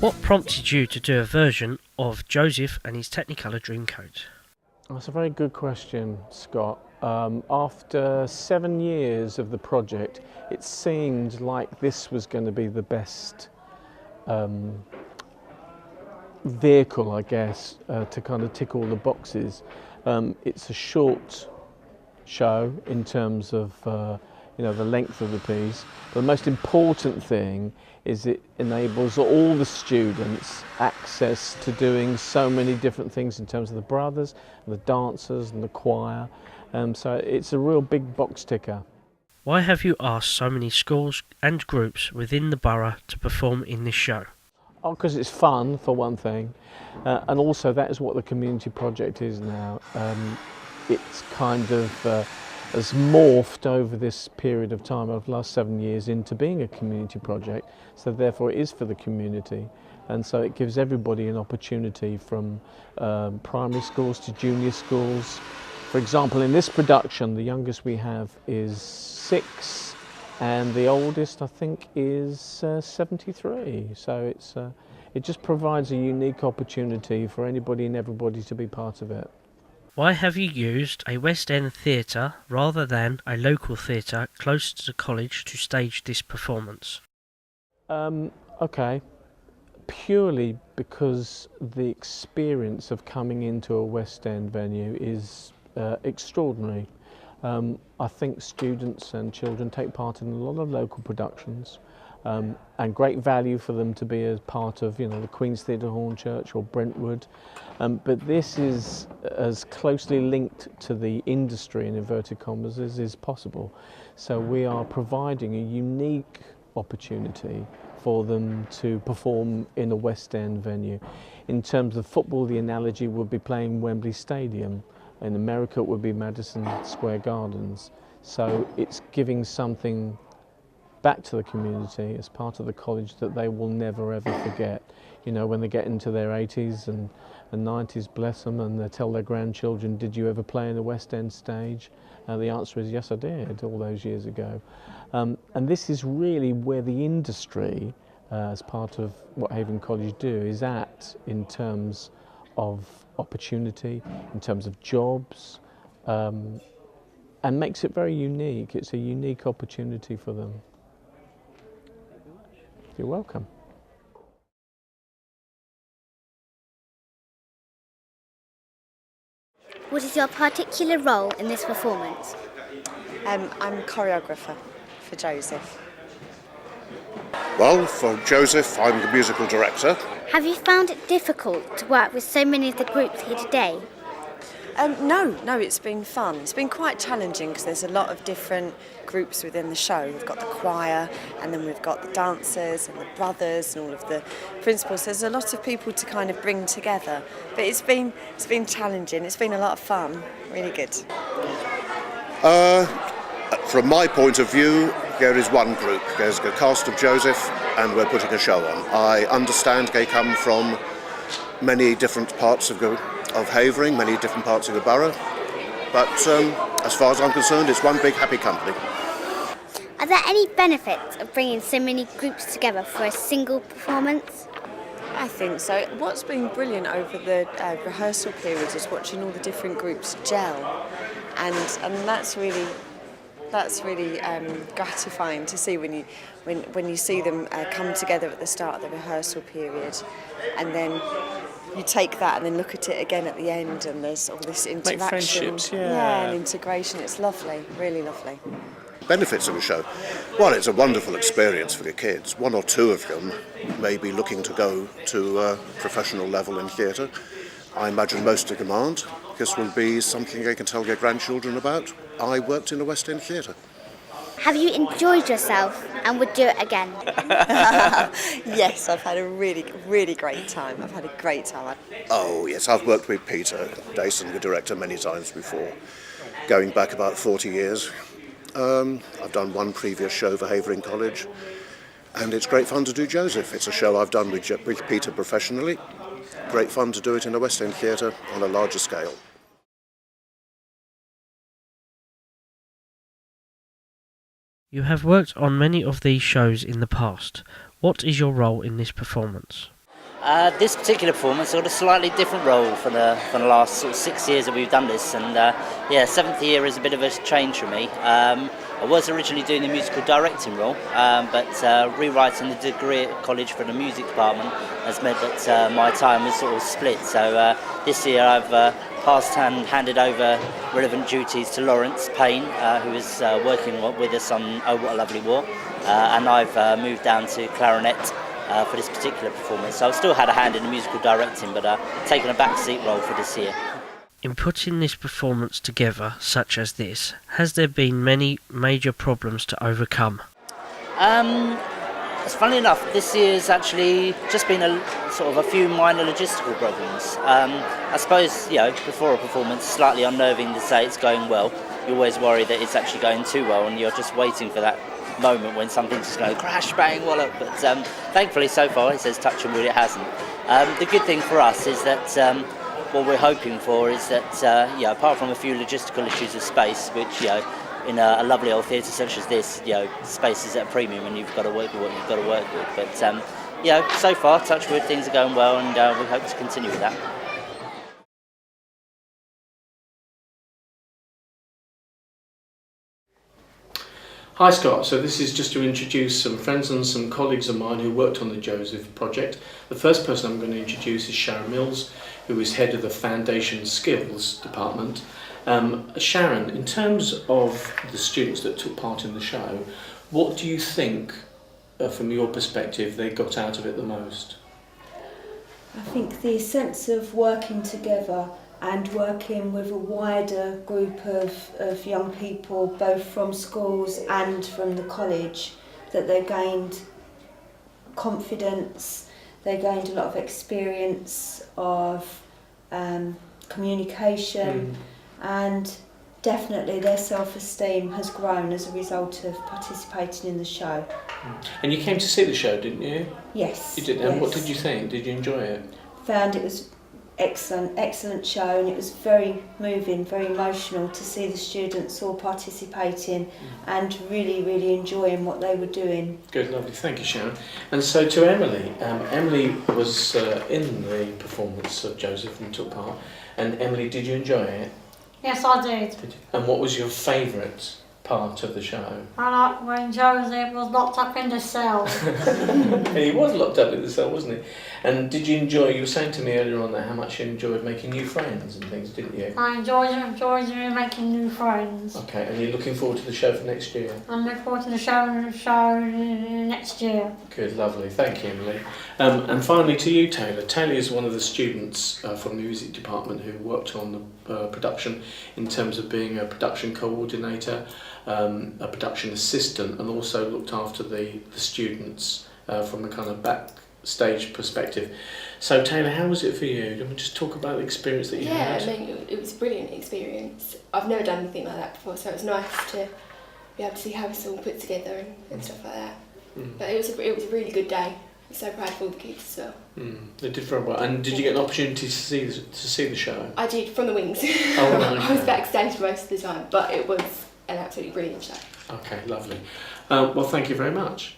What prompted you to do a version of Joseph and his Technicolor Dreamcoat? That's a very good question, Scott. After 7 years of the project, it seemed like this was going to be the best vehicle, I guess, to kind of tick all the boxes. It's a short show in terms of the length of the piece. But the most important thing is it enables all the students access to doing so many different things in terms of the brothers, and the dancers and the choir. So it's a real big box ticker. Why have you asked so many schools and groups within the borough to perform in this show? Oh, because it's fun, for one thing, and also that is what the community project is now. It's kind of has morphed over this period of time, over the last 7 years, into being a community project, so therefore it is for the community, and so it gives everybody an opportunity, from primary schools to junior schools. For example, in this production, the youngest we have is 6, and the oldest, I think, is 73. So it just provides a unique opportunity for anybody and everybody to be part of it. Why have you used a West End theatre rather than a local theatre close to the college to stage this performance? Okay, purely because the experience of coming into a West End venue is extraordinary. I think students and children take part in a lot of local productions, and great value for them to be as part of, the Queen's Theatre, Hornchurch or Brentwood. But this is as closely linked to the industry, in inverted commas, as is possible. So we are providing a unique opportunity for them to perform in a West End venue. In terms of football, the analogy would be playing Wembley Stadium. In America, it would be Madison Square Gardens. So it's giving something back to the community as part of the college that they will never ever forget. When they get into their 80s and 90s, bless them, and they tell their grandchildren, did you ever play in the West End stage? The answer is yes, I did, all those years ago. And this is really where the industry, as part of what Havering College do, is at in terms of opportunity, in terms of jobs, and makes it very unique. It's a unique opportunity for them. You're welcome. What is your particular role in this performance? I'm choreographer for Joseph. Well, for Joseph, I'm the musical director. Have you found it difficult to work with so many of the groups here today? No, it's been fun. It's been quite challenging because there's a lot of different groups within the show. We've got the choir, and then we've got the dancers and the brothers and all of the principals. There's a lot of people to kind of bring together. But it's been challenging. It's been a lot of fun. Really good. From my point of view, there is one group. There's the cast of Joseph, and we're putting a show on. I understand they come from many different parts of Havering, many different parts of the borough, but as far as I'm concerned, it's one big happy company. Are there any benefits of bringing so many groups together for a single performance? I think so. What's been brilliant over the rehearsal period is watching all the different groups gel, and that's really gratifying to see when you see them come together at the start of the rehearsal period, and then you take that and then look at it again at the end, and there's all this interaction. Make friendships, and integration. It's lovely, really lovely. Benefits of a show. Well, it's a wonderful experience for the kids. One or two of them may be looking to go to a professional level in theatre. I imagine most of them aren't. This will be something they can tell their grandchildren about. I worked in a West End theatre. Have you enjoyed yourself and would do it again? Yes, I've had a really, really great time. I've had a great time. Oh, yes, I've worked with Peter Dayson, the director, many times before, going back about 40 years. I've done one previous show for Havering College, and it's great fun to do Joseph. It's a show I've done with Peter professionally. Great fun to do it in a West End theatre on a larger scale. You have worked on many of these shows in the past. What is your role in this performance? This particular performance got a slightly different role for the last sort of 6 years that we've done this, and yeah, 7th year is a bit of a change for me. I was originally doing the musical directing role, but rewriting the degree at college for the music department has meant that my time was sort of split. So this year I've handed over relevant duties to Lawrence Payne, who is working with us on Oh What a Lovely War, and I've moved down to clarinet for this particular performance. So I've still had a hand in the musical directing, but taken a backseat role for this year. In putting this performance together, such as this, has there been many major problems to overcome? It's funny enough, this year's actually just been a few minor logistical problems. I suppose, before a performance, slightly unnerving to say it's going well. You always worry that it's actually going too well, and you're just waiting for that moment when something's just going crash, bang, wallop. But thankfully, so far, it says touch and wood, it hasn't. The good thing for us is that what we're hoping for is that, apart from a few logistical issues of space, which, in a lovely old theatre such as this, space is at a premium and you've got to work with what you've got to work with. But, so far, touch wood, things are going well, and we hope to continue with that. Hi Scott, so this is just to introduce some friends and some colleagues of mine who worked on the Joseph project. The first person I'm going to introduce is Sharon Mills, who is head of the Foundation Skills Department. Sharon, in terms of the students that took part in the show, what do you think, from your perspective, they got out of it the most? I think the sense of working together and working with a wider group of young people, both from schools and from the college, that they gained confidence, they gained a lot of experience of communication, and definitely their self-esteem has grown as a result of participating in the show. And you came to see the show, didn't you? Yes. You did. And yes. what did you think? Did you enjoy it? Found it was excellent show, and it was very moving, very emotional to see the students all participating and really enjoying what they were doing. Good, lovely, thank you Sharon. And so to Emily, Emily was in the performance of Joseph and took part, and Emily, did you enjoy it? Yes, I did. And what was your favourite part of the show? I liked when Joseph was locked up in the cell. He was locked up in the cell, wasn't he? And did you enjoy, you were saying to me earlier on that how much you enjoyed making new friends and things, didn't you? I enjoyed making new friends. Okay, and you're looking forward to the show for next year? I'm looking forward to the show next year. Good, lovely, thank you Emily. And finally to you Taylor. Taylor is one of the students from the music department who worked on the production in terms of being a production coordinator, a production assistant, and also looked after the students from a kind of backstage perspective. So Taylor, how was it for you? Can we just talk about the experience that you had? Yeah, it was a brilliant experience. I've never done anything like that before, so it was nice to be able to see how it's all put together and stuff like that. But it was a really good day. I'm so proud of all the kids as well. They did very well. And did you get an opportunity to see the show? I did, from the wings. Oh, no. I was backstage most of the time, but it was an absolutely brilliant show. Okay, lovely. Well, thank you very much.